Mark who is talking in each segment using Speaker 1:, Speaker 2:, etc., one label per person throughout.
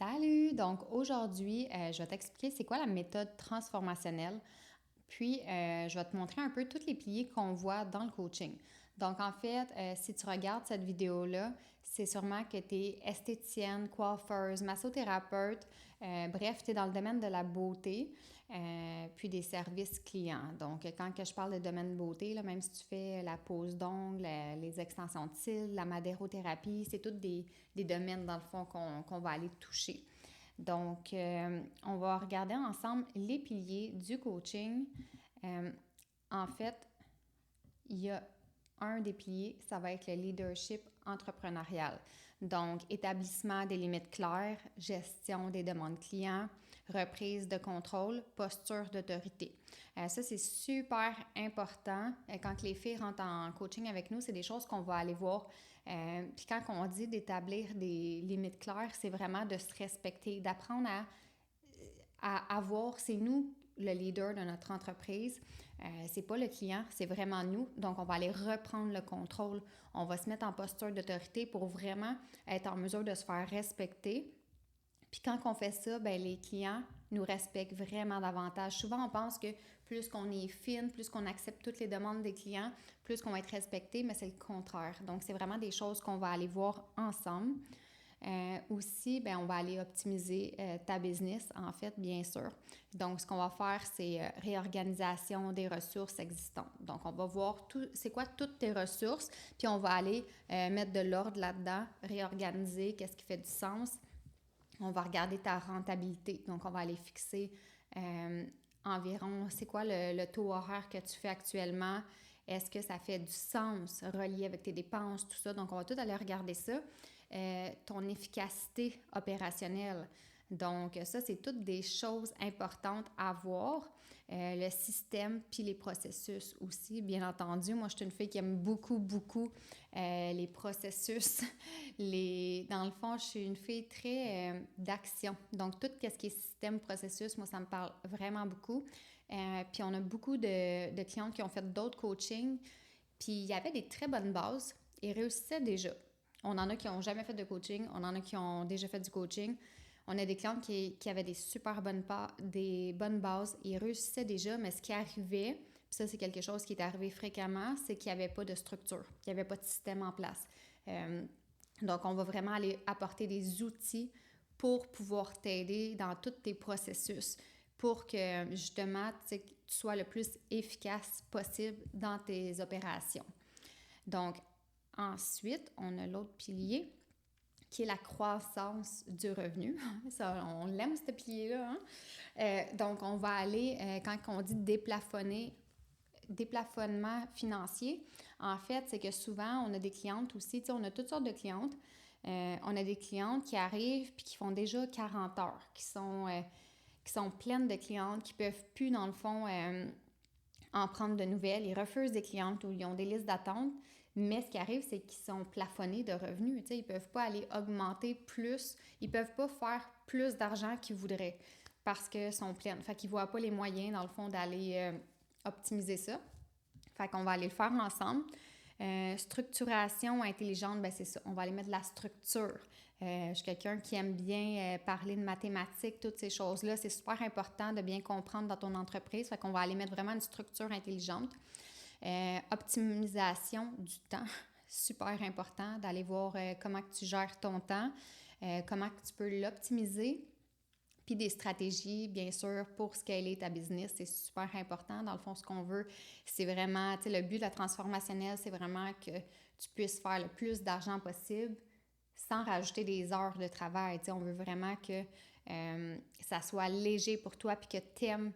Speaker 1: Salut! Donc aujourd'hui, je vais t'expliquer c'est quoi la méthode transformationnelle, puis je vais te montrer un peu tous les piliers qu'on voit dans le coaching. Donc en fait, si tu regardes cette vidéo-là, c'est sûrement que tu es esthéticienne, coiffeuse, massothérapeute, bref, tu es dans le domaine de la beauté, puis des services clients. Donc quand que je parle de domaine de beauté, là, même si tu fais la pose d'ongles, les extensions de cils, la madérothérapie, c'est tous des domaines dans le fond qu'on va aller toucher. Donc, on va regarder ensemble les piliers du coaching. En fait, il y a un des piliers, ça va être le leadership entrepreneurial. Donc, établissement des limites claires, gestion des demandes clients, reprise de contrôle, posture d'autorité. Ça, c'est super important. Quand les filles rentrent en coaching avec nous, c'est des choses qu'on va aller voir. Puis quand on dit d'établir des limites claires, c'est vraiment de se respecter, d'apprendre à avoir, c'est nous le leader de notre entreprise. C'est pas le client, c'est vraiment nous. Donc, on va aller reprendre le contrôle. On va se mettre en posture d'autorité pour vraiment être en mesure de se faire respecter. Puis quand on fait ça, bien, les clients nous respectent vraiment davantage. Souvent, on pense que plus qu'on est fine, plus qu'on accepte toutes les demandes des clients, plus qu'on va être respecté, mais c'est le contraire. Donc, c'est vraiment des choses qu'on va aller voir ensemble. Aussi, bien, on va aller optimiser ta business, en fait, bien sûr. Donc, ce qu'on va faire, c'est réorganisation des ressources existantes. Donc, on va voir c'est quoi toutes tes ressources, puis on va aller mettre de l'ordre là-dedans, réorganiser, qu'est-ce qui fait du sens. On va regarder ta rentabilité. Donc, on va aller fixer environ, c'est quoi le taux horaire que tu fais actuellement? Est-ce que ça fait du sens relié avec tes dépenses, tout ça? Donc, on va tout aller regarder ça. Ton efficacité opérationnelle. Donc, ça, c'est toutes des choses importantes à voir. Le système puis les processus aussi, bien entendu. Moi, je suis une fille qui aime beaucoup les processus. Dans le fond, je suis une fille très d'action. Donc, tout ce qui est système, processus, moi, ça me parle vraiment beaucoup. Puis, on a beaucoup de clientes qui ont fait d'autres coachings. Puis, il y avait des très bonnes bases. Ils réussissaient déjà. On en a qui n'ont jamais fait de coaching. On en a qui ont déjà fait du coaching. On a des clientes qui avaient des super des bonnes bases. Ils réussissaient déjà, mais ce qui arrivait, puis ça, c'est quelque chose qui est arrivé fréquemment, c'est qu'il n'y avait pas de structure, qu'il n'y avait pas de système en place. Donc, on va vraiment aller apporter des outils pour pouvoir t'aider dans tous tes processus, pour que, justement, tu sois le plus efficace possible dans tes opérations. Donc, ensuite, on a l'autre pilier qui est la croissance du revenu. Ça, on l'aime, ce pilier-là. Hein? Donc, on va aller, quand on dit déplafonnement financier, en fait, c'est que souvent, on a des clientes aussi, tu sais, on a toutes sortes de clientes. On a des clientes qui arrivent puis qui font déjà 40 heures, qui sont pleines de clientes, qui ne peuvent plus, dans le fond, en prendre de nouvelles. Ils refusent des clientes ou ils ont des listes d'attente. Mais ce qui arrive, c'est qu'ils sont plafonnés de revenus. Tu sais, ils ne peuvent pas aller augmenter plus. Ils ne peuvent pas faire plus d'argent qu'ils voudraient parce qu'ils sont pleines. Fait qu'ils ne voient pas les moyens, dans le fond, d'aller optimiser ça. Fait qu'on va aller le faire ensemble. Structuration intelligente, ben c'est ça. On va aller mettre de la structure. Je suis quelqu'un qui aime bien parler de mathématiques, toutes ces choses-là. C'est super important de bien comprendre dans ton entreprise. Fait qu'on va aller mettre vraiment une structure intelligente. Optimisation du temps. Super important d'aller voir comment que tu gères ton temps, comment que tu peux l'optimiser. Puis des stratégies, bien sûr, pour scaler ta business, c'est super important. Dans le fond, ce qu'on veut, c'est vraiment, tu sais, le but de la transformationnelle, c'est vraiment que tu puisses faire le plus d'argent possible sans rajouter des heures de travail. Tu sais, on veut vraiment que ça soit léger pour toi puis que t'aimes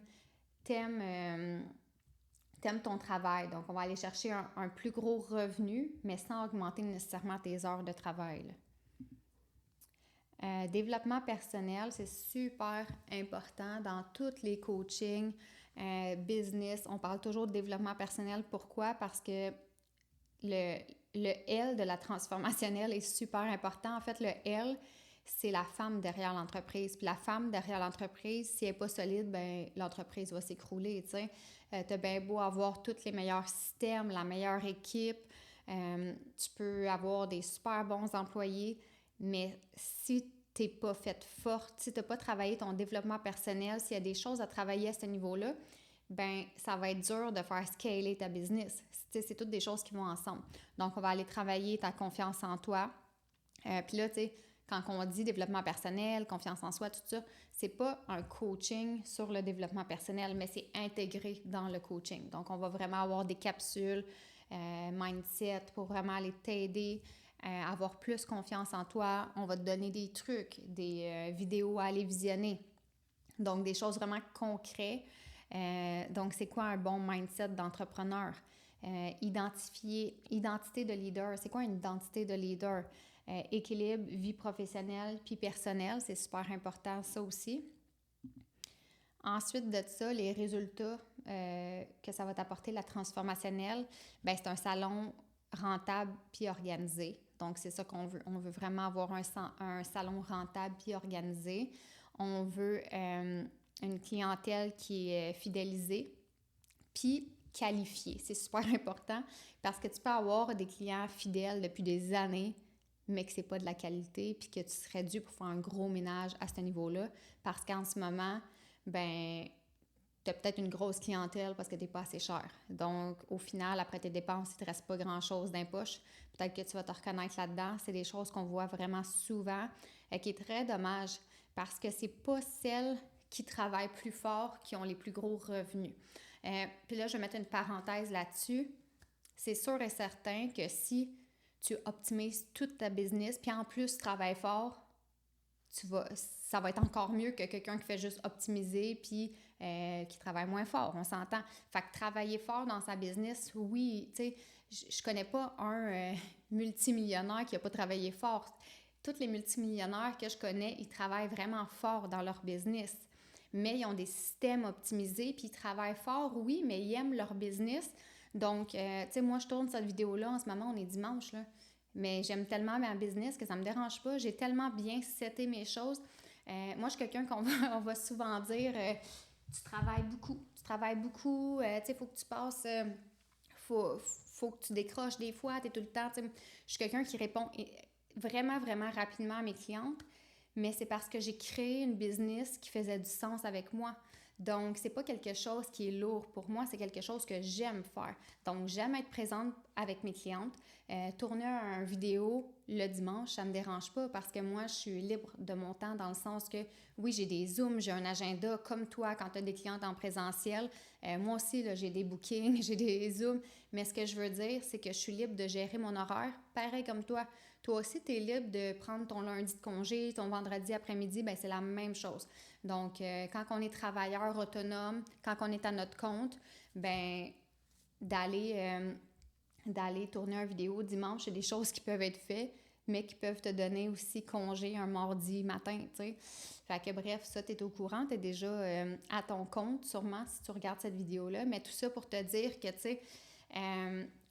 Speaker 1: ton travail. Donc, on va aller chercher un plus gros revenu, mais sans augmenter nécessairement tes heures de travail, là. Développement personnel, c'est super important dans tous les coachings, business. On parle toujours de développement personnel. Pourquoi? Parce que le L de la transformationnelle est super important. En fait, le L, c'est la femme derrière l'entreprise. Puis la femme derrière l'entreprise, si elle n'est pas solide, ben l'entreprise va s'écrouler, tu sais. T'as bien beau avoir tous les meilleurs systèmes, la meilleure équipe, tu peux avoir des super bons employés, mais si t'es pas faite forte, si t'as pas travaillé ton développement personnel, s'il y a des choses à travailler à ce niveau-là, ben ça va être dur de faire scaler ta business. C'est toutes des choses qui vont ensemble. Donc, on va aller travailler ta confiance en toi. Puis là, tu sais, quand on dit développement personnel, confiance en soi, tout ça, c'est pas un coaching sur le développement personnel, mais c'est intégré dans le coaching. Donc, on va vraiment avoir des capsules, mindset pour vraiment aller t'aider avoir plus confiance en toi. On va te donner des trucs, des vidéos à aller visionner. Donc, des choses vraiment concrètes. Donc, c'est quoi un bon mindset d'entrepreneur? Identité de leader. C'est quoi une identité de leader? Équilibre, vie professionnelle puis personnelle, c'est super important ça aussi. Ensuite de ça, les résultats que ça va t'apporter, la transformationnelle, ben c'est un salon rentable puis organisé. Donc, c'est ça qu'on veut. On veut vraiment avoir un salon rentable puis organisé. On veut une clientèle qui est fidélisée puis qualifiée. C'est super important parce que tu peux avoir des clients fidèles depuis des années, mais que c'est pas de la qualité puis que tu serais dû pour faire un gros ménage à ce niveau-là parce qu'en ce moment, ben tu as peut-être une grosse clientèle parce que tu n'es pas assez cher. Donc, au final, après tes dépenses, il ne te reste pas grand-chose dans les poches. Peut-être que tu vas te reconnaître là-dedans. C'est des choses qu'on voit vraiment souvent, qui est très dommage parce que c'est pas celles qui travaillent plus fort qui ont les plus gros revenus. Puis là, je vais mettre une parenthèse là-dessus. C'est sûr et certain que si tu optimises toute ta business, puis en plus, tu travailles fort, ça va être encore mieux que quelqu'un qui fait juste optimiser puis qui travaille moins fort, on s'entend. Fait que travailler fort dans sa business, oui, tu sais, je connais pas un multimillionnaire qui a pas travaillé fort. Tous les multimillionnaires que je connais, ils travaillent vraiment fort dans leur business, mais ils ont des systèmes optimisés puis ils travaillent fort, oui, mais ils aiment leur business. Donc, tu sais, moi, je tourne cette vidéo-là, en ce moment, on est dimanche, là. Mais j'aime tellement ma business que ça me dérange pas. J'ai tellement bien seté mes choses. Moi, je suis quelqu'un on va souvent dire tu travailles beaucoup. Tu travailles beaucoup. Tu sais, il faut que tu passes. Faut que tu décroches des fois. Tu es tout le temps. Je suis quelqu'un qui répond vraiment, vraiment rapidement à mes clientes. Mais c'est parce que j'ai créé une business qui faisait du sens avec moi. Donc, c'est pas quelque chose qui est lourd pour moi, c'est quelque chose que j'aime faire. Donc, j'aime être présente avec mes clientes. Tourner une vidéo le dimanche, ça me dérange pas parce que moi, je suis libre de mon temps dans le sens que, oui, j'ai des Zooms, j'ai un agenda comme toi quand tu as des clientes en présentiel. Moi aussi, là, j'ai des bookings, j'ai des Zooms. Mais ce que je veux dire, c'est que je suis libre de gérer mon horaire, pareil comme toi. Toi aussi, tu es libre de prendre ton lundi de congé, ton vendredi après-midi, ben c'est la même chose. Donc, quand on est travailleur autonome, quand on est à notre compte, ben d'aller tourner une vidéo dimanche, c'est des choses qui peuvent être faites, mais qui peuvent te donner aussi congé un mardi matin, tu sais. Fait que bref, ça, tu es au courant, tu es déjà à ton compte, sûrement, si tu regardes cette vidéo-là, mais tout ça pour te dire que, tu sais,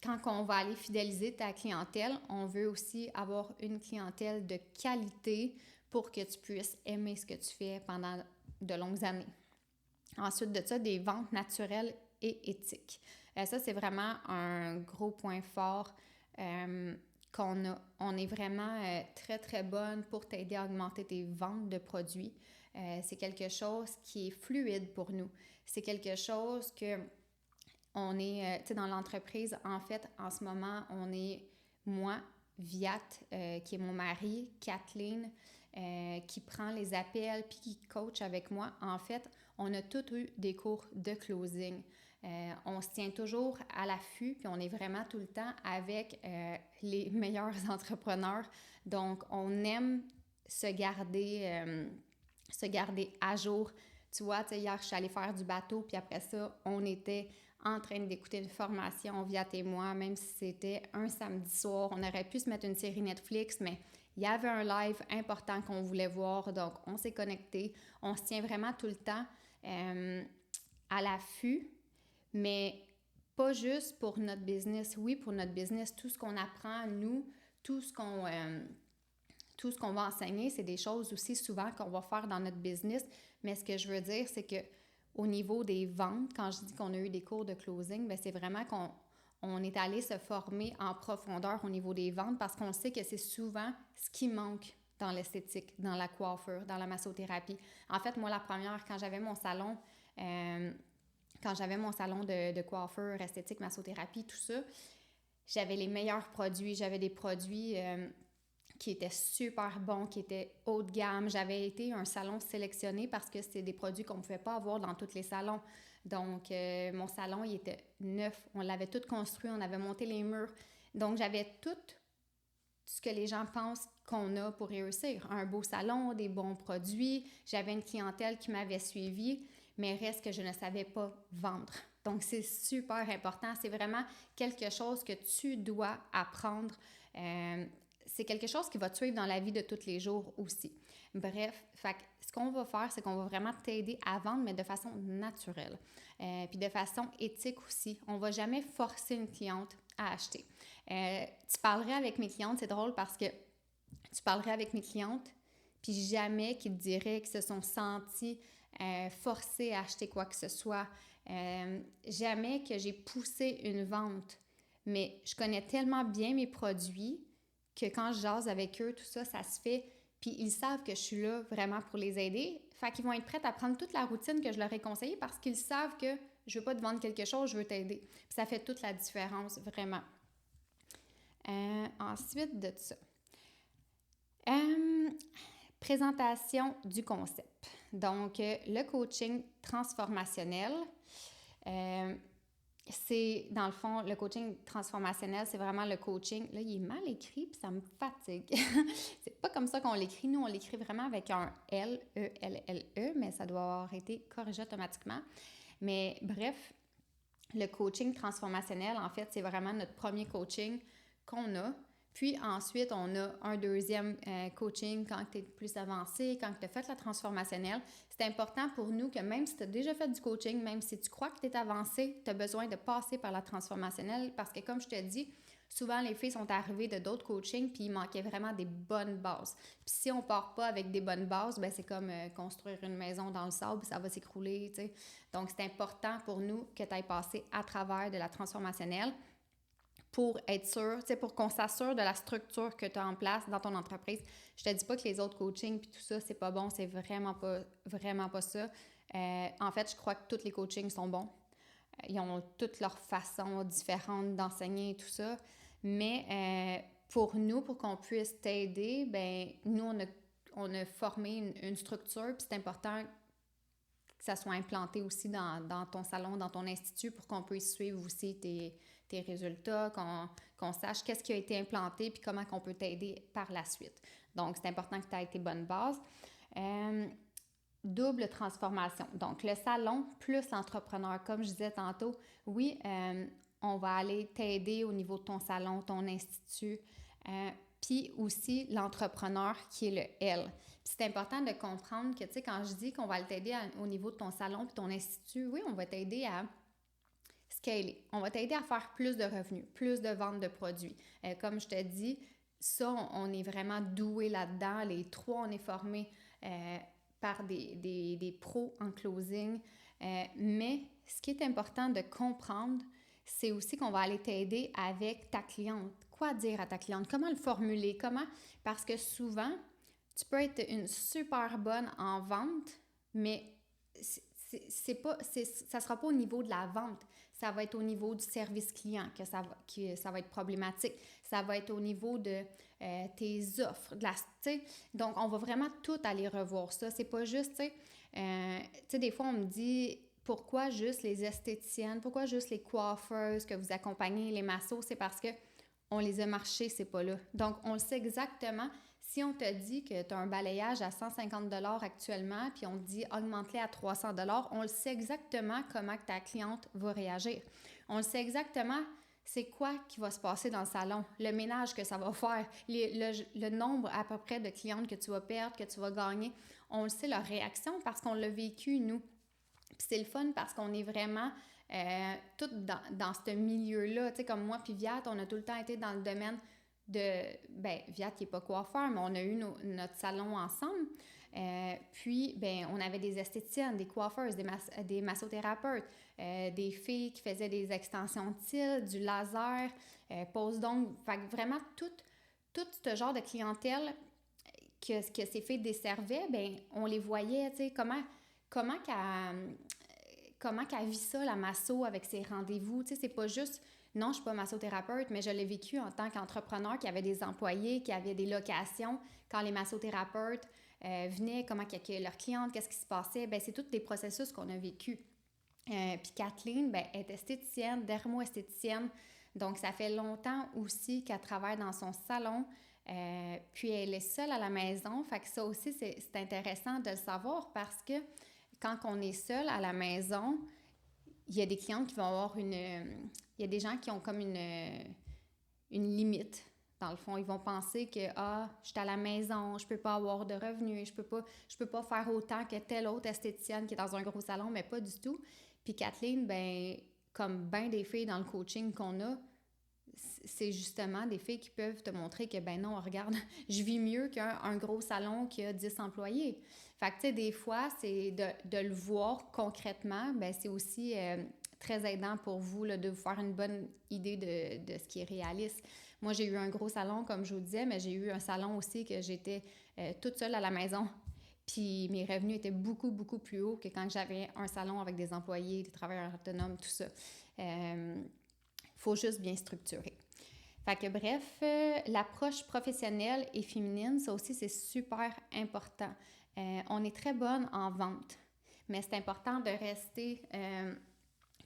Speaker 1: quand on va aller fidéliser ta clientèle, on veut aussi avoir une clientèle de qualité pour que tu puisses aimer ce que tu fais pendant de longues années. Ensuite de ça, des ventes naturelles et éthiques. Ça, c'est vraiment un gros point fort qu'on a. On est vraiment très, très bonne pour t'aider à augmenter tes ventes de produits. C'est quelque chose qui est fluide pour nous. C'est quelque chose que on est, tu sais, dans l'entreprise, en fait, en ce moment, on est moi, Viat, qui est mon mari, Kathleen, qui prend les appels puis qui coach avec moi. En fait, on a tous eu des cours de closing. On se tient toujours à l'affût puis on est vraiment tout le temps avec les meilleurs entrepreneurs. Donc, on aime se garder à jour. Tu vois, hier, je suis allée faire du bateau puis après ça, on était en train d'écouter une formation via témoin, même si c'était un samedi soir. On aurait pu se mettre une série Netflix, mais il y avait un live important qu'on voulait voir, donc on s'est connectés. On se tient vraiment tout le temps à l'affût, mais pas juste pour notre business. Oui, pour notre business, tout ce qu'on apprend, nous, tout ce qu'on va enseigner, c'est des choses aussi souvent qu'on va faire dans notre business. Mais ce que je veux dire, c'est que au niveau des ventes, quand je dis qu'on a eu des cours de closing, bien, c'est vraiment qu'on est allé se former en profondeur au niveau des ventes parce qu'on sait que c'est souvent ce qui manque dans l'esthétique, dans la coiffure, dans la massothérapie. En fait, moi, la première, quand j'avais mon salon de coiffure, esthétique, massothérapie, tout ça, j'avais les meilleurs produits. J'avais des produits qui étaient super bons, qui étaient haut de gamme. J'avais été un salon sélectionné parce que c'était des produits qu'on ne pouvait pas avoir dans tous les salons. Donc, mon salon, il était neuf. On l'avait tout construit, on avait monté les murs. Donc, j'avais tout ce que les gens pensent qu'on a pour réussir. Un beau salon, des bons produits. J'avais une clientèle qui m'avait suivie, mais reste que je ne savais pas vendre. Donc, c'est super important. C'est vraiment quelque chose que tu dois apprendre. C'est quelque chose qui va te suivre dans la vie de tous les jours aussi. Bref, ce qu'on va faire, c'est qu'on va vraiment t'aider à vendre, mais de façon naturelle. Puis de façon éthique aussi. On ne va jamais forcer une cliente à acheter. Tu parlerais avec mes clientes, c'est drôle parce que tu parlerais avec mes clientes, puis jamais qu'ils te diraient qu'ils se sont sentis forcés à acheter quoi que ce soit. Jamais que j'ai poussé une vente. Mais je connais tellement bien mes produits que quand je jase avec eux, tout ça, ça se fait. Puis ils savent que je suis là vraiment pour les aider. Fait qu'ils vont être prêts à prendre toute la routine que je leur ai conseillée parce qu'ils savent que je veux pas te vendre quelque chose, je veux t'aider. Puis ça fait toute la différence, vraiment. Ensuite de ça. Présentation du concept. Donc, le coaching transformationnel, c'est, dans le fond, le coaching transformationnel, c'est vraiment le coaching. Là, il est mal écrit, puis ça me fatigue. C'est pas comme ça qu'on l'écrit. Nous, on l'écrit vraiment avec un L, E-L-L-E, mais ça doit avoir été corrigé automatiquement. Mais bref, le coaching transformationnel, en fait, c'est vraiment notre premier coaching qu'on a. Puis ensuite, on a un deuxième coaching quand tu es plus avancé, quand tu as fait la transformationnelle. C'est important pour nous que même si tu as déjà fait du coaching, même si tu crois que tu es avancé, tu as besoin de passer par la transformationnelle parce que comme je te dis, souvent les filles sont arrivées de d'autres coachings puis il manquait vraiment des bonnes bases. Puis si on part pas avec des bonnes bases, ben c'est comme construire une maison dans le sable, ça va s'écrouler, tu sais. Donc c'est important pour nous que tu ailles passer à travers de la transformationnelle pour être sûr, pour qu'on s'assure de la structure que tu as en place dans ton entreprise. Je te dis pas que les autres coachings puis tout ça, c'est pas bon, c'est vraiment pas ça. En fait, je crois que tous les coachings sont bons. Ils ont toutes leurs façons différentes d'enseigner et tout ça. Mais pour nous, pour qu'on puisse t'aider, ben nous, on a formé une structure, puis c'est important que ça soit implanté aussi dans ton salon, dans ton institut, pour qu'on puisse suivre aussi tes résultats, qu'on sache qu'est-ce qui a été implanté puis comment on peut t'aider par la suite. Donc, c'est important que tu aies tes bonnes bases. Double transformation. Donc, le salon plus l'entrepreneur. Comme je disais tantôt, oui, on va aller t'aider au niveau de ton salon, ton institut, puis aussi l'entrepreneur qui est le L. Puis c'est important de comprendre que, tu sais, quand je dis qu'on va t'aider au niveau de ton salon puis ton institut, oui, on va t'aider à scaler. On va t'aider à faire plus de revenus, plus de ventes de produits. Comme je te dis, ça, on est vraiment doué là-dedans. Les trois, on est formés par des pros en closing. Mais ce qui est important de comprendre, c'est aussi qu'on va aller t'aider avec ta cliente. Quoi dire à ta cliente? Comment le formuler? Parce que souvent, tu peux être une super bonne en vente, mais ça sera pas au niveau de la vente. Ça va être au niveau du service client que ça va être problématique. Ça va être au niveau de tes offres. Donc, on va vraiment tout aller revoir ça. C'est pas juste, tu sais, des fois, on me dit pourquoi juste les esthéticiennes, pourquoi juste les coiffeuses que vous accompagnez, les massos, c'est parce que on les a marchés, c'est pas là. Donc, on le sait exactement. Si on te dit que tu as un balayage à 150 $ actuellement, puis on te dit augmente-les à 300 $, on le sait exactement comment ta cliente va réagir. On le sait exactement c'est quoi qui va se passer dans le salon, le ménage que ça va faire, le nombre à peu près de clientes que tu vas perdre, que tu vas gagner. On le sait, leur réaction, parce qu'on l'a vécu, nous. Puis c'est le fun parce qu'on est vraiment tout dans ce milieu-là. Tu sais, comme moi puis Viat, on a tout le temps été dans le domaine Viat qui n'est pas coiffeur, mais on a eu notre salon ensemble. Puis, on avait des esthéticiennes, des coiffeuses, des massothérapeutes, des filles qui faisaient des extensions de cils, du laser, pose d'ongles. Fait que vraiment, tout ce genre de clientèle que ces filles desservaient, ben on les voyait, tu sais, comment qu'elle vit ça, la masso, avec ses rendez-vous. Tu sais, c'est pas juste, non, je suis pas massothérapeute, mais je l'ai vécu en tant qu'entrepreneur qui avait des employés, qui avait des locations. Quand les massothérapeutes venaient, comment qu'accueillaient leurs clientes, qu'est-ce qui se passait, ben c'est tous des processus qu'on a vécu. Puis Kathleen, ben, est esthéticienne, dermo-esthéticienne. Donc, ça fait longtemps aussi qu'elle travaille dans son salon. Puis, elle est seule à la maison. Fait que ça aussi, c'est intéressant de le savoir parce que quand on est seul à la maison, il y a des clientes qui vont avoir il y a des gens qui ont comme une limite. Dans le fond, ils vont penser que je suis à la maison, je peux pas avoir de revenus, je peux pas faire autant que telle autre esthéticienne qui est dans un gros salon, mais pas du tout. Puis Kathleen, ben comme bien des filles dans le coaching qu'on a, c'est justement des filles qui peuvent te montrer que ben non, regarde, je vis mieux qu'un gros salon qui a 10 employés. Fait que tu sais, des fois, c'est de le voir concrètement, ben c'est aussi très aidant pour vous là, de vous faire une bonne idée de ce qui est réaliste. Moi, j'ai eu un gros salon, comme je vous disais, mais j'ai eu un salon aussi que j'étais toute seule à la maison. Puis mes revenus étaient beaucoup, beaucoup plus hauts que quand j'avais un salon avec des employés, des travailleurs autonomes, tout ça. Faut juste bien structurer. Fait que bref, l'approche professionnelle et féminine, ça aussi, c'est super important. On est très bonne en vente, mais c'est important de rester,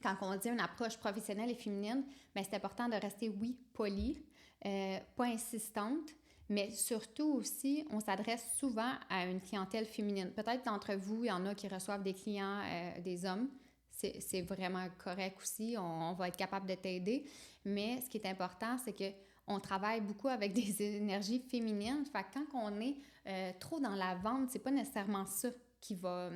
Speaker 1: quand on dit une approche professionnelle et féminine, bien, c'est important de rester, oui, polie, pas insistante, mais surtout aussi, on s'adresse souvent à une clientèle féminine. Peut-être d'entre vous, il y en a qui reçoivent des clients, des hommes. C'est vraiment correct aussi, on va être capable de t'aider. Mais ce qui est important, c'est qu'on travaille beaucoup avec des énergies féminines. Fait que quand on est trop dans la vente, c'est pas nécessairement ça qui va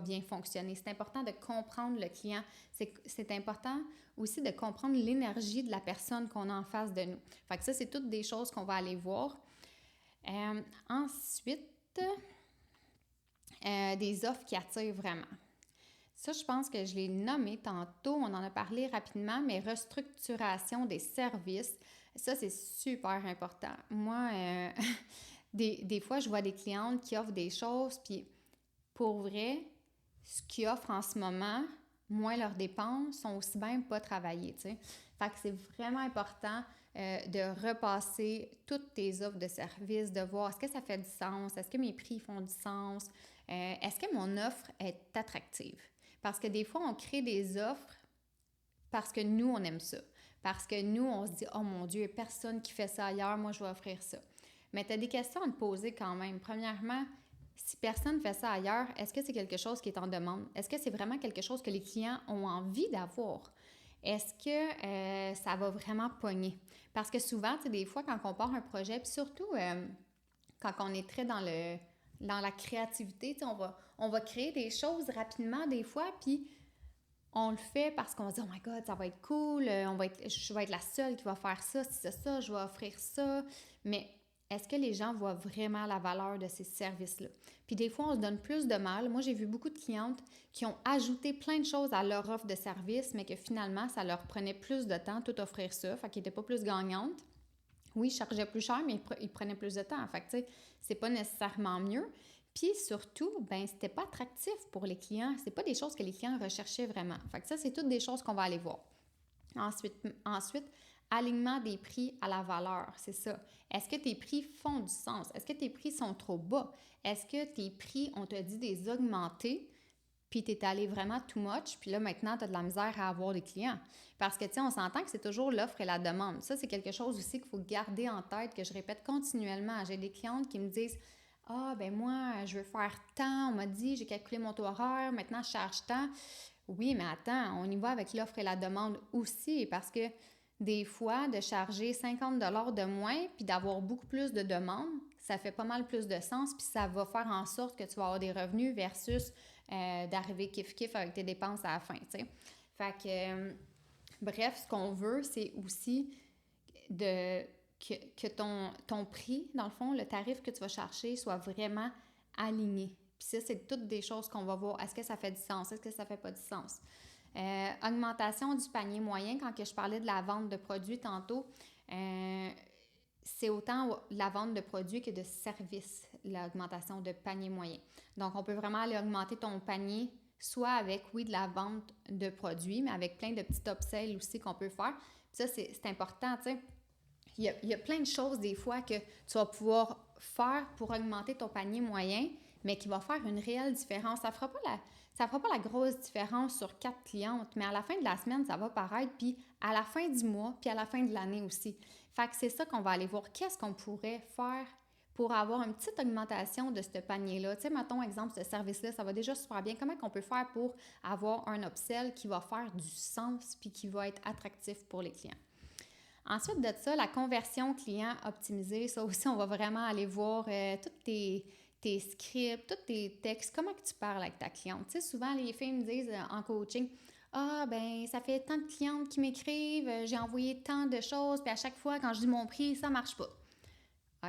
Speaker 1: bien fonctionner. C'est important de comprendre le client. C'est important aussi de comprendre l'énergie de la personne qu'on a en face de nous. Fait que ça, c'est toutes des choses qu'on va aller voir. Ensuite, des offres qui attirent vraiment. Ça, je pense que je l'ai nommé tantôt, on en a parlé rapidement, mais restructuration des services, ça, c'est super important. Moi, des fois, je vois des clientes qui offrent des choses, puis pour vrai, ce qu'ils offrent en ce moment, moins leurs dépenses, sont aussi bien pas travaillées, tu sais. Fait que c'est vraiment important de repasser toutes tes offres de services, de voir est-ce que ça fait du sens, est-ce que mes prix font du sens, est-ce que mon offre est attractive. Parce que des fois, on crée des offres parce que nous, on aime ça. Parce que nous, on se dit « Oh mon Dieu, il n'y a personne qui fait ça ailleurs, moi, je vais offrir ça. » Mais tu as des questions à te poser quand même. Premièrement, si personne ne fait ça ailleurs, est-ce que c'est quelque chose qui est en demande? Est-ce que c'est vraiment quelque chose que les clients ont envie d'avoir? Est-ce que ça va vraiment pogner? Parce que souvent, tu sais, des fois, quand on part un projet, puis surtout quand on est très dans la créativité, tu sais, on va créer des choses rapidement des fois, puis on le fait parce qu'on se dit « Oh my God, ça va être cool, je vais être la seule qui va faire ça, si c'est ça, je vais offrir ça. » Mais est-ce que les gens voient vraiment la valeur de ces services-là? Puis des fois, on se donne plus de mal. Moi, j'ai vu beaucoup de clientes qui ont ajouté plein de choses à leur offre de service, mais que finalement, ça leur prenait plus de temps tout offrir ça, fait qu'ils n'étaient pas plus gagnantes. Oui, ils chargeaient plus cher, mais ils prenaient plus de temps. Fait que, tu sais, c'est pas nécessairement mieux. Puis surtout, ben c'était pas attractif pour les clients. C'est pas des choses que les clients recherchaient vraiment. Fait que ça, c'est toutes des choses qu'on va aller voir. Ensuite, alignement des prix à la valeur, c'est ça. Est-ce que tes prix font du sens? Est-ce que tes prix sont trop bas? Est-ce que tes prix, on te dit des augmentés, puis tu es allé vraiment too much, puis là, maintenant, tu as de la misère à avoir des clients? Parce que, tu sais, on s'entend que c'est toujours l'offre et la demande. Ça, c'est quelque chose aussi qu'il faut garder en tête, que je répète continuellement. J'ai des clientes qui me disent « Ah, ben moi, je veux faire tant, on m'a dit, j'ai calculé mon taux horaire, maintenant, je charge tant. » Oui, mais attends, on y va avec l'offre et la demande aussi, parce que des fois, de charger 50 $ de moins puis d'avoir beaucoup plus de demandes, ça fait pas mal plus de sens, puis ça va faire en sorte que tu vas avoir des revenus versus d'arriver kiff-kiff avec tes dépenses à la fin, tu sais. Fait que, bref, ce qu'on veut, c'est aussi que ton prix, dans le fond, le tarif que tu vas chercher soit vraiment aligné. Puis ça, c'est toutes des choses qu'on va voir. Est-ce que ça fait du sens? Est-ce que ça fait pas du sens? Augmentation du panier moyen, quand que je parlais de la vente de produits tantôt, c'est autant la vente de produits que de services, l'augmentation de panier moyen. Donc, on peut vraiment aller augmenter ton panier, soit avec, oui, de la vente de produits, mais avec plein de petits upsells aussi qu'on peut faire. Puis ça, c'est important, tu sais. Il y a plein de choses des fois que tu vas pouvoir faire pour augmenter ton panier moyen, mais qui va faire une réelle différence. Ça fera pas la grosse différence sur 4 clientes, mais à la fin de la semaine, ça va paraître, puis à la fin du mois, puis à la fin de l'année aussi. Fait que c'est ça qu'on va aller voir. Qu'est-ce qu'on pourrait faire pour avoir une petite augmentation de ce panier-là? Tu sais, mettons, exemple, ce service-là, ça va déjà super bien. Comment on peut faire pour avoir un upsell qui va faire du sens puis qui va être attractif pour les clients? Ensuite de ça, la conversion client optimisée, ça aussi, on va vraiment aller voir tous tes scripts, tous tes textes, comment que tu parles avec ta cliente. Tu sais, souvent, les filles me disent en coaching, ah, ben ça fait tant de clientes qui m'écrivent, j'ai envoyé tant de choses, puis à chaque fois, quand je dis mon prix, ça marche pas.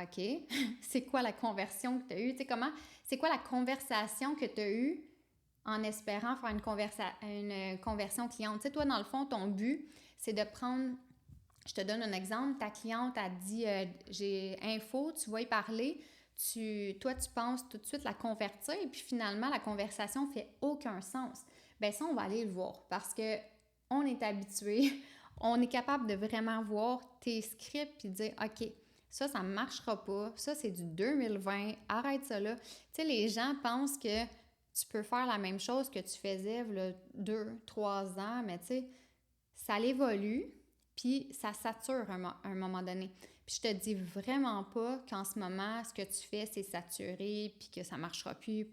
Speaker 1: OK, c'est quoi la conversion que tu as eue? Tu sais, c'est quoi la conversation que tu as eue en espérant faire une conversion cliente? Tu sais, toi, dans le fond, ton but, c'est de prendre. Je te donne un exemple. Ta cliente a dit j'ai info, tu vas y parler. Toi, tu penses tout de suite la convertir et puis finalement, la conversation fait aucun sens. Bien, ça, on va aller le voir parce que on est habitué, on est capable de vraiment voir tes scripts et dire OK, ça ne marchera pas. Ça, c'est du 2020. Arrête ça là. Tu sais, les gens pensent que tu peux faire la même chose que tu faisais il y a 2, 3 ans, mais tu sais, ça évolue. Puis ça sature à un moment donné. Puis je te dis vraiment pas qu'en ce moment, ce que tu fais, c'est saturé, puis que ça marchera plus.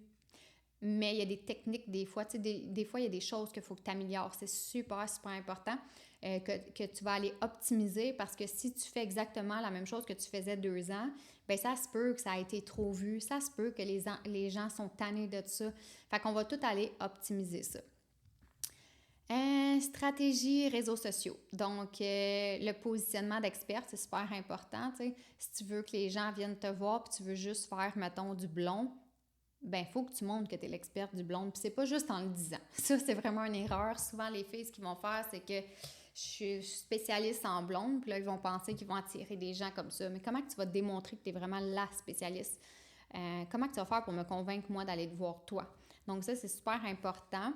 Speaker 1: Mais il y a des techniques des fois, tu sais, des fois, il y a des choses qu'il faut que tu améliores. C'est super, super important que tu vas aller optimiser parce que si tu fais exactement la même chose que tu faisais 2 ans, bien ça se peut que ça a été trop vu, ça se peut que les gens sont tannés de ça. Fait qu'on va tout aller optimiser ça. Stratégie réseaux sociaux. Donc, le positionnement d'expert, c'est super important. Tu sais. Si tu veux que les gens viennent te voir puis tu veux juste faire, mettons, du blond, ben il faut que tu montres que tu es l'experte du blond. Puis c'est pas juste en le disant. Ça, c'est vraiment une erreur. Souvent, les filles, ce qu'ils vont faire, c'est que je suis spécialiste en blonde, puis là, ils vont penser qu'ils vont attirer des gens comme ça. Mais comment que tu vas te démontrer que tu es vraiment la spécialiste? Comment que tu vas faire pour me convaincre, moi, d'aller te voir toi? Donc ça, c'est super important.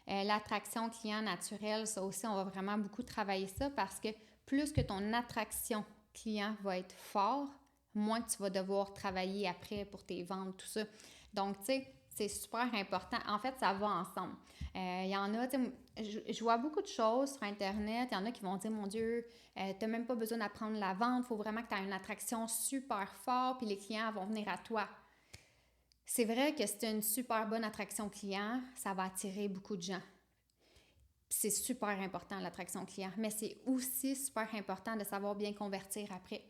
Speaker 1: L'attraction client naturelle, ça aussi, on va vraiment beaucoup travailler ça parce que plus que ton attraction client va être fort, moins que tu vas devoir travailler après pour tes ventes, tout ça. Donc, tu sais, c'est super important. En fait, ça va ensemble. Il y en a, tu sais, je vois beaucoup de choses sur Internet. Il y en a qui vont dire, mon Dieu, tu n'as même pas besoin d'apprendre la vente. Il faut vraiment que tu aies une attraction super forte, puis les clients vont venir à toi. C'est vrai que c'est une super bonne attraction client, ça va attirer beaucoup de gens. C'est super important l'attraction client, mais c'est aussi super important de savoir bien convertir après.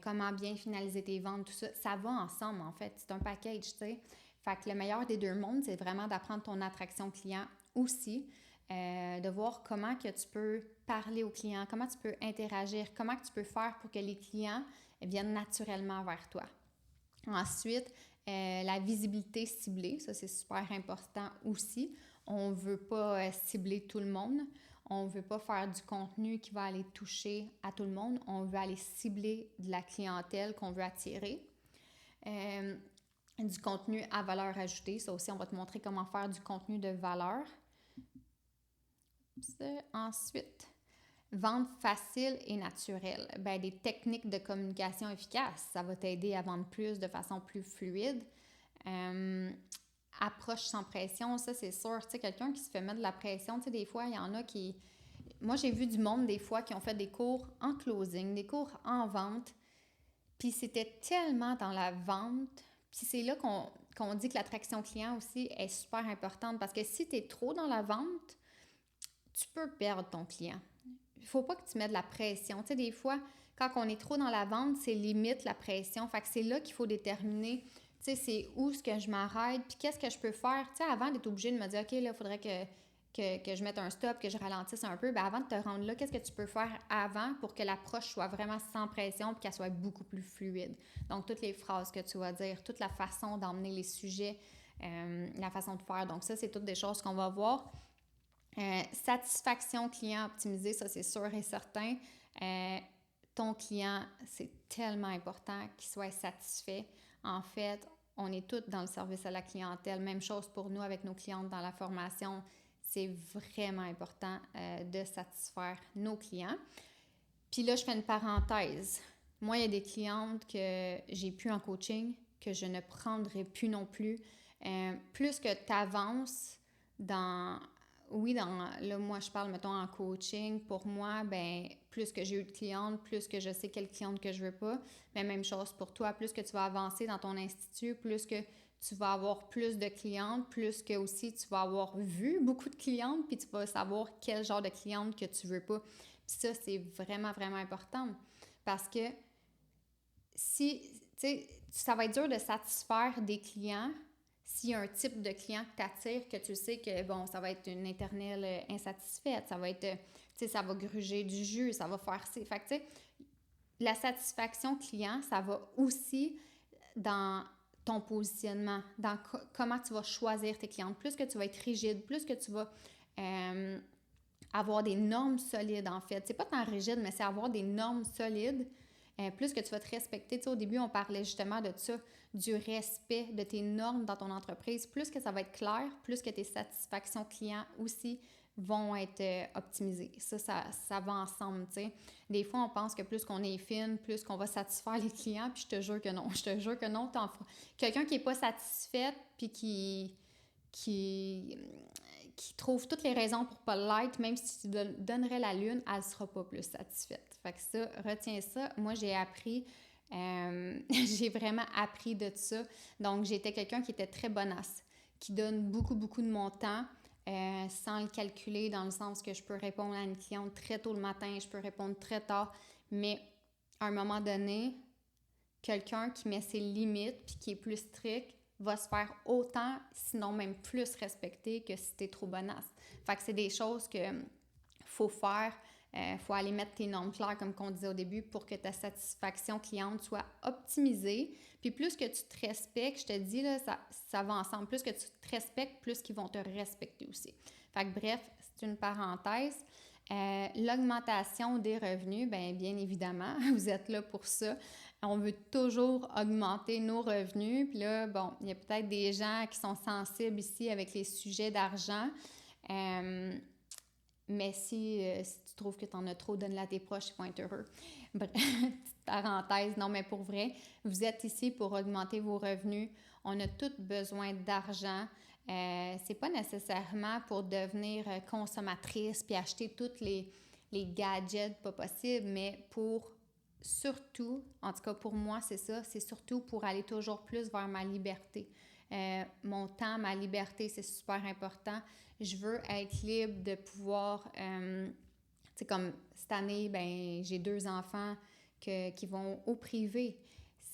Speaker 1: Comment bien finaliser tes ventes, tout ça. Ça va ensemble en fait, c'est un package, tu sais. Fait que le meilleur des deux mondes, c'est vraiment d'apprendre ton attraction client aussi, de voir comment que tu peux parler aux clients, comment tu peux interagir, comment que tu peux faire pour que les clients viennent naturellement vers toi. Ensuite, la visibilité ciblée, ça c'est super important aussi. On ne veut pas cibler tout le monde. On ne veut pas faire du contenu qui va aller toucher à tout le monde. On veut aller cibler de la clientèle qu'on veut attirer. Du contenu à valeur ajoutée. Ça aussi, on va te montrer comment faire du contenu de valeur. Ensuite, vente facile et naturelle. Bien, des techniques de communication efficaces, ça va t'aider à vendre plus de façon plus fluide. Approche sans pression, ça c'est sûr. Tu sais, quelqu'un qui se fait mettre de la pression, tu sais, des fois, il y en a qui... Moi, j'ai vu du monde des fois qui ont fait des cours en closing, des cours en vente, puis c'était tellement dans la vente, puis c'est là qu'on dit que l'attraction client aussi est super importante parce que si tu es trop dans la vente, tu peux perdre ton client. Il ne faut pas que tu mettes de la pression. Tu sais, des fois, quand on est trop dans la vente, c'est limite la pression. Fait que c'est là qu'il faut déterminer, tu sais, c'est où est-ce que je m'arrête, puis qu'est-ce que je peux faire. Tu sais, avant d'être obligé de me dire, OK, là, il faudrait que je mette un stop, que je ralentisse un peu. Bien, avant de te rendre là, qu'est-ce que tu peux faire avant pour que l'approche soit vraiment sans pression et qu'elle soit beaucoup plus fluide? Donc, toutes les phrases que tu vas dire, toute la façon d'emmener les sujets, la façon de faire. Donc, ça, c'est toutes des choses qu'on va voir. Satisfaction client optimisée, ça c'est sûr et certain. ton client, c'est tellement important qu'il soit satisfait. En fait, on est tous dans le service à la clientèle. Même chose pour nous avec nos clientes dans la formation. C'est vraiment important de satisfaire nos clients. Puis là, je fais une parenthèse. Moi, il y a des clientes que j'ai plus en coaching, que je ne prendrai plus non plus. Plus que tu avances dans... Oui, là, moi, je parle, mettons, en coaching. Pour moi, ben plus que j'ai eu de clientes, plus que je sais quelle cliente que je veux pas. Mais même chose pour toi. Plus que tu vas avancer dans ton institut, plus que tu vas avoir plus de clientes, plus que aussi tu vas avoir vu beaucoup de clientes, puis tu vas savoir quel genre de cliente que tu veux pas. Puis ça, c'est vraiment, vraiment important. Parce que si, tu sais, ça va être dur de satisfaire des clients s'il y a un type de client que t'attire, que tu sais que, bon, ça va être une éternelle insatisfaite, ça va être, tu sais, ça va gruger du jus, ça va faire... Fait que, tu sais, la satisfaction client, ça va aussi dans ton positionnement, dans comment tu vas choisir tes clientes. Plus que tu vas être rigide, plus que tu vas avoir des normes solides, en fait. C'est pas tant rigide, mais c'est avoir des normes solides. Plus que tu vas te respecter. Tu sais, au début, on parlait justement de ça, du respect de tes normes dans ton entreprise. Plus que ça va être clair, plus que tes satisfactions clients aussi vont être optimisées. Ça va ensemble, tu sais. Des fois, on pense que plus qu'on est fine, plus qu'on va satisfaire les clients, puis je te jure que non. Je te jure que non. Quelqu'un qui n'est pas satisfait, puis qui trouve toutes les raisons pour pas l'être, même si tu donnerais la lune, elle sera pas plus satisfaite. Fait que ça, retiens ça. Moi, j'ai appris, j'ai vraiment appris de ça. Donc, j'étais quelqu'un qui était très bonasse, qui donne beaucoup, beaucoup de mon temps, sans le calculer, dans le sens que je peux répondre à une cliente très tôt le matin, je peux répondre très tard, mais à un moment donné, quelqu'un qui met ses limites puis qui est plus strict va se faire autant, sinon même plus respecter que si t'es trop bonasse. Fait que c'est des choses que faut faire. Faut aller mettre tes normes claires, comme on disait au début, pour que ta satisfaction cliente soit optimisée. Puis plus que tu te respectes, je te dis, là, ça va ensemble. Plus que tu te respectes, plus qu'ils vont te respecter aussi. Fait que bref, c'est une parenthèse. L'augmentation des revenus, bien évidemment, vous êtes là pour ça. On veut toujours augmenter nos revenus. Puis là, bon, il y a peut-être des gens qui sont sensibles ici avec les sujets d'argent. Mais si tu trouves que tu en as trop, donne-la à tes proches, ils vont être heureux. Bref, petite parenthèse, non, mais pour vrai, vous êtes ici pour augmenter vos revenus. On a tous besoin d'argent. C'est pas nécessairement pour devenir consommatrice puis acheter tous les gadgets pas possibles, mais pour surtout, en tout cas pour moi, c'est ça, c'est surtout pour aller toujours plus vers ma liberté. Mon temps, ma liberté, c'est super important. Je veux être libre de pouvoir, tu sais, comme cette année, j'ai 2 enfants qui vont au privé.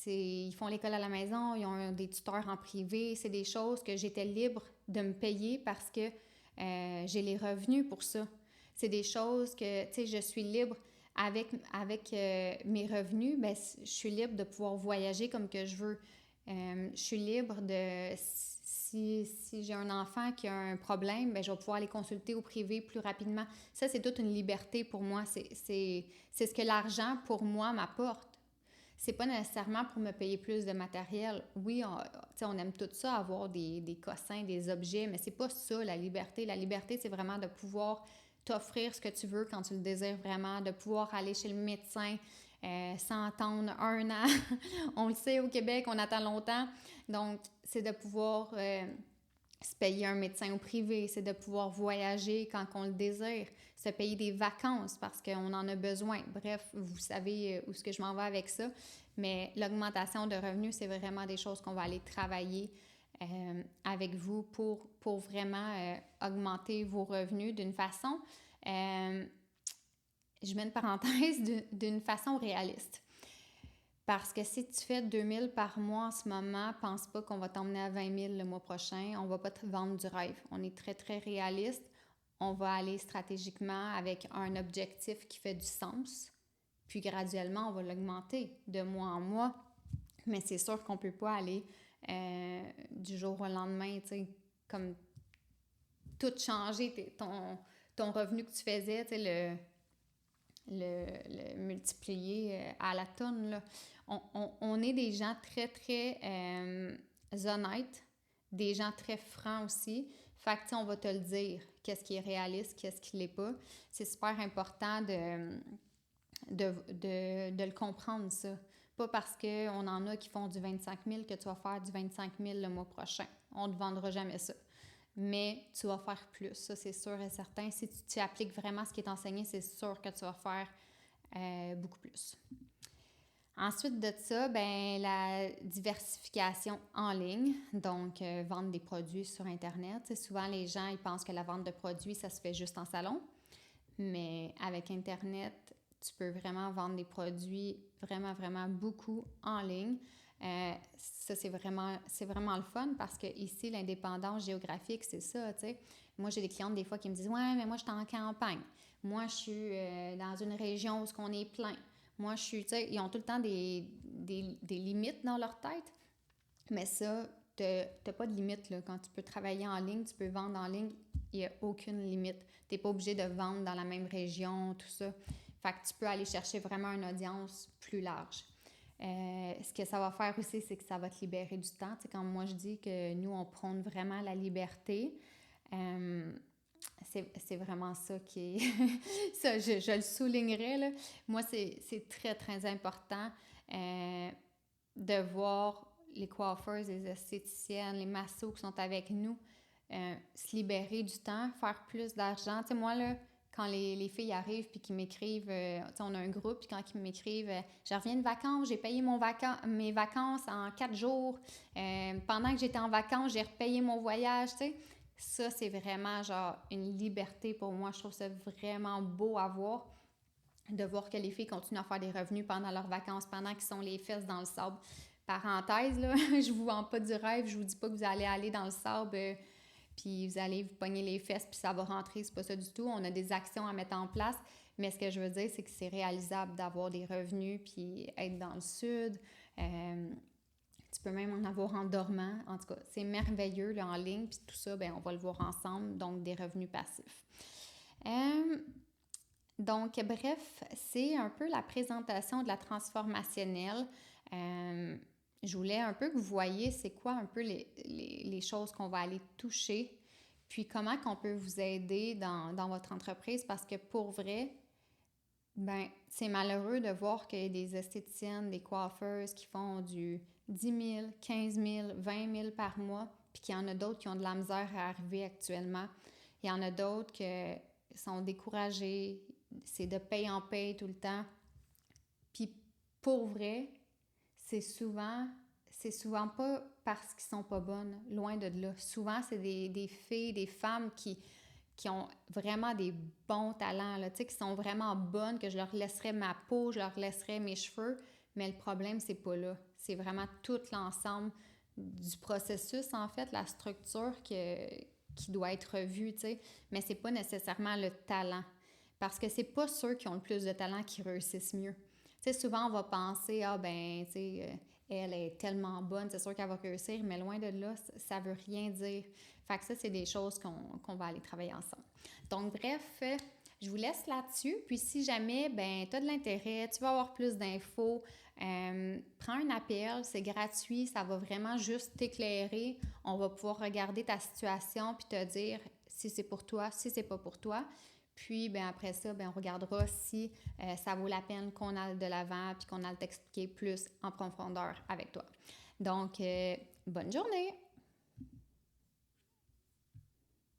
Speaker 1: Ils font l'école à la maison, ils ont des tuteurs en privé. C'est des choses que j'étais libre de me payer parce que j'ai les revenus pour ça. C'est des choses que, tu sais, je suis libre avec mes revenus, je suis libre de pouvoir voyager comme que je veux. Je suis libre de... Si j'ai un enfant qui a un problème, je vais pouvoir aller consulter au privé plus rapidement. Ça, c'est toute une liberté pour moi. C'est ce que l'argent, pour moi, m'apporte. C'est pas nécessairement pour me payer plus de matériel. Oui, on aime tout ça, avoir des cossins, des objets, mais c'est pas ça, la liberté. La liberté, c'est vraiment de pouvoir t'offrir ce que tu veux quand tu le désires vraiment, de pouvoir aller chez le médecin sans attendre 1 an. On le sait, au Québec, on attend longtemps. Donc, c'est de pouvoir se payer un médecin au privé, c'est de pouvoir voyager quand on le désire, se payer des vacances parce qu'on en a besoin. Bref, vous savez où est-ce que je m'en vais avec ça. Mais l'augmentation de revenus, c'est vraiment des choses qu'on va aller travailler avec vous pour vraiment augmenter vos revenus d'une façon, je mets une parenthèse, d'une façon réaliste. Parce que si tu fais 2 000 par mois en ce moment, pense pas qu'on va t'emmener à 20 000 le mois prochain. On va pas te vendre du rêve. On est très, très réaliste. On va aller stratégiquement avec un objectif qui fait du sens. Puis graduellement, on va l'augmenter de mois en mois. Mais c'est sûr qu'on peut pas aller du jour au lendemain, tu sais, comme tout changer ton revenu que tu faisais, tu sais, le multiplier à la tonne, là. On est des gens très, très honnêtes, des gens très francs aussi. Fait que, on va te le dire, qu'est-ce qui est réaliste, qu'est-ce qui ne l'est pas. C'est super important de le comprendre, ça. Pas parce qu'on en a qui font du 25 000 que tu vas faire du 25 000 le mois prochain. On ne te vendra jamais ça. Mais tu vas faire plus, ça c'est sûr et certain. Si tu appliques vraiment ce qui est enseigné, c'est sûr que tu vas faire beaucoup plus. Ensuite de ça, ben la diversification en ligne, donc vendre des produits sur Internet. T'sais, souvent, les gens ils pensent que la vente de produits, ça se fait juste en salon, mais avec Internet, tu peux vraiment vendre des produits vraiment, vraiment beaucoup en ligne. Ça, c'est vraiment le fun parce que ici, l'indépendance géographique, c'est ça, tu sais. Moi, j'ai des clientes des fois qui me disent « Ouais, mais moi, je suis en campagne. Moi, je suis dans une région où on est plein. » Moi, je suis, tu sais, ils ont tout le temps des limites dans leur tête. Mais ça, t'as pas de limite, là. Quand tu peux travailler en ligne, tu peux vendre en ligne, il n'y a aucune limite. Tu n'es pas obligé de vendre dans la même région, tout ça. Fait que tu peux aller chercher vraiment une audience plus large. Ce que ça va faire aussi, c'est que ça va te libérer du temps. Tu sais, quand moi je dis que nous, on prône vraiment la liberté, c'est vraiment ça qui est... ça, je le soulignerais, là. Moi, c'est très, très important de voir les coiffeuses, les esthéticiennes, les massos qui sont avec nous se libérer du temps, faire plus d'argent. Tu sais, moi, là, quand les filles arrivent puis qu'ils m'écrivent, on a un groupe, puis quand ils m'écrivent « Je reviens de vacances, j'ai payé mes vacances en 4 jours. Pendant que j'étais en vacances, j'ai repayé mon voyage. » Tu sais, ça, c'est vraiment genre une liberté pour moi. Je trouve ça vraiment beau à voir, de voir que les filles continuent à faire des revenus pendant leurs vacances, pendant qu'ils sont les fesses dans le sable. Parenthèse, là, je vous vends pas du rêve, je vous dis pas que vous allez aller dans le sable puis vous allez vous pogner les fesses puis ça va rentrer, c'est pas ça du tout. On a des actions à mettre en place, mais ce que je veux dire, c'est que c'est réalisable d'avoir des revenus puis être dans le sud. Tu peux même en avoir en dormant. En tout cas, c'est merveilleux là, en ligne, puis tout ça, ben on va le voir ensemble, donc des revenus passifs. Donc, bref, c'est un peu la présentation de la transformationnelle. Je voulais un peu que vous voyez c'est quoi un peu les choses qu'on va aller toucher, puis comment qu'on peut vous aider dans votre entreprise, parce que pour vrai, ben c'est malheureux de voir qu'il y a des esthéticiennes, des coiffeuses qui font du 10 000, 15 000, 20 000 par mois, puis qu'il y en a d'autres qui ont de la misère à arriver actuellement. Il y en a d'autres qui sont découragés, c'est de paye en paye tout le temps. Puis pour vrai, c'est souvent pas parce qu'ils sont pas bonnes, loin de là. Souvent, c'est des filles, des femmes qui ont vraiment des bons talents, là, tu sais, qui sont vraiment bonnes, que je leur laisserais ma peau, je leur laisserais mes cheveux, mais le problème, c'est pas là. C'est vraiment tout l'ensemble du processus, en fait, la structure qui doit être revue, tu sais, mais c'est pas nécessairement le talent, parce que c'est pas ceux qui ont le plus de talent qui réussissent mieux. Tu sais, souvent, on va penser, ah ben, tu sais, elle est tellement bonne, c'est sûr qu'elle va réussir, mais loin de là, ça veut rien dire. Fait que ça, c'est des choses qu'on va aller travailler ensemble. Donc, bref, je vous laisse là-dessus. Puis, si jamais, ben, tu as de l'intérêt, tu vas avoir plus d'infos, prends un appel, c'est gratuit, ça va vraiment juste t'éclairer. On va pouvoir regarder ta situation puis te dire si c'est pour toi, si c'est pas pour toi. Puis, ben après ça, ben on regardera si ça vaut la peine qu'on aille de l'avant puis qu'on aille t'expliquer plus en profondeur avec toi. Donc, bonne journée!